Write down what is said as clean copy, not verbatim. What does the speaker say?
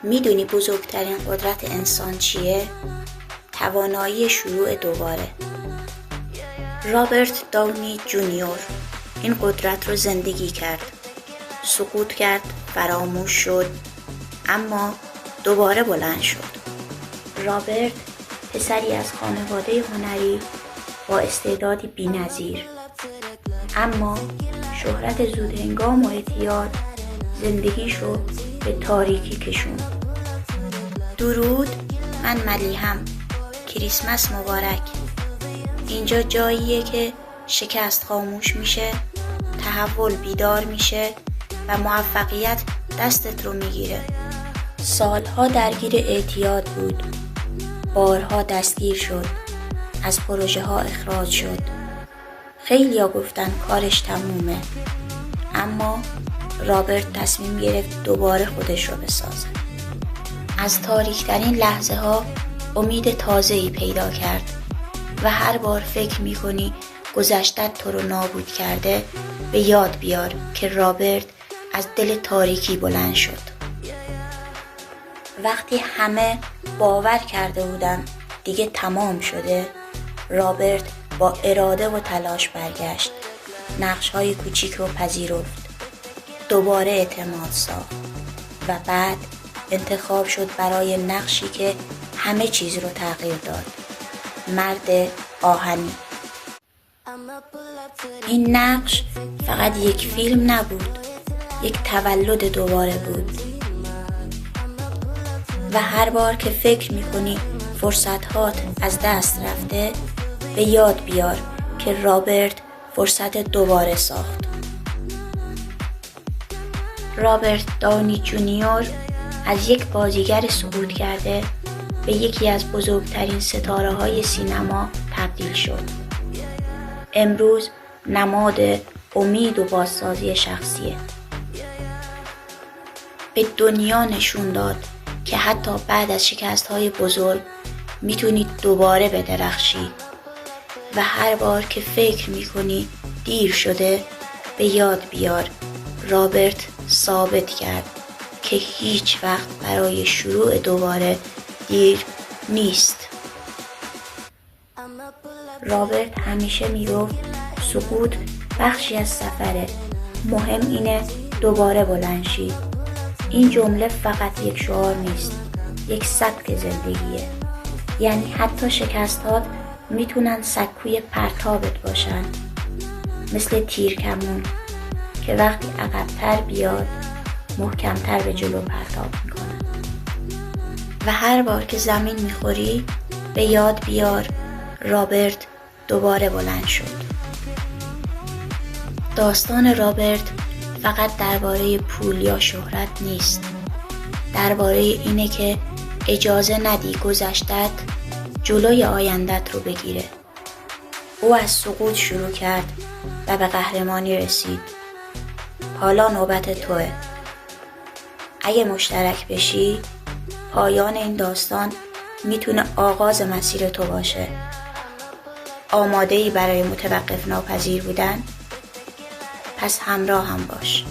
میدونی بزرگترین قدرت انسان چیه؟ توانایی شروع دوباره. رابرت داونی جونیور این قدرت رو زندگی کرد. سقوط کرد، فراموش شد، اما دوباره بلند شد. رابرت پسری از خانواده هنری با استعدادی بی‌نظیر، اما شهرت زودهنگام و اعتیاد زندگیش رو به تاریکی کشوند. درود، من ملیحم. کریسمس مبارک. اینجا جاییه که شکست خاموش میشه، تحول بیدار میشه و موفقیت دستت رو میگیره. سالها درگیر اعتیاد بود، بارها دستگیر شد، از پروژه ها اخراج شد. خیلیا گفتن کارش تمومه، اما رابرت تصمیم گرفت دوباره خودش رو بسازه. از تاریک‌ترین لحظه ها امید تازه‌ای پیدا کرد و هر بار فکر می‌کنی گذشتت تو رو نابود کرده، به یاد بیار که رابرت از دل تاریکی بلند شد. وقتی همه باور کرده بودن دیگه تمام شده، رابرت با اراده و تلاش برگشت. نقش‌های کوچیک رو پذیرفت، دوباره اعتماد ساخت و بعد انتخاب شد برای نقشی که همه چیز رو تغییر داد. مرد آهنی. این نقش فقط یک فیلم نبود، یک تولد دوباره بود. و هر بار که فکر میکنی فرصت‌هات از دست رفته، به یاد بیار که رابرت فرصت دوباره ساخت. رابرت داونی جونیور از یک بازیگر سقوط کرده به یکی از بزرگترین ستاره‌های سینما تبدیل شد. امروز نماد امید و بازسازی شخصیه. به دنیا نشون داد که حتی بعد از شکست‌های بزرگ میتونید دوباره بدرخشی و هر بار که فکر میکنی دیر شده، به یاد بیار رابرت ثابت کرد که هیچ وقت برای شروع دوباره دیر نیست. رابرت همیشه میگفت سقوط بخشی از سفره، مهم اینه دوباره بلند شی. این جمله فقط یک شعار نیست، یک سبک زندگیه. یعنی حتی شکستات میتونن سکوی پرتابت باشن، مثل تیرکمون که وقتی عقب‌تر بیاد محکم‌تر به جلو پرتاب میکنن. و هر بار که زمین میخوری به یاد بیار رابرت دوباره بلند شد. داستان رابرت فقط درباره پول یا شهرت نیست، درباره اینه که اجازه ندی گذشتت جلوی آیندت رو بگیره. او از سقوط شروع کرد و به قهرمانی رسید. حالا نوبت توه. اگه مشترک بشی، پایان این داستان میتونه آغاز مسیر تو باشه. آماده‌ای برای متوقف ناپذیر بودن؟ پس همراه هم باش.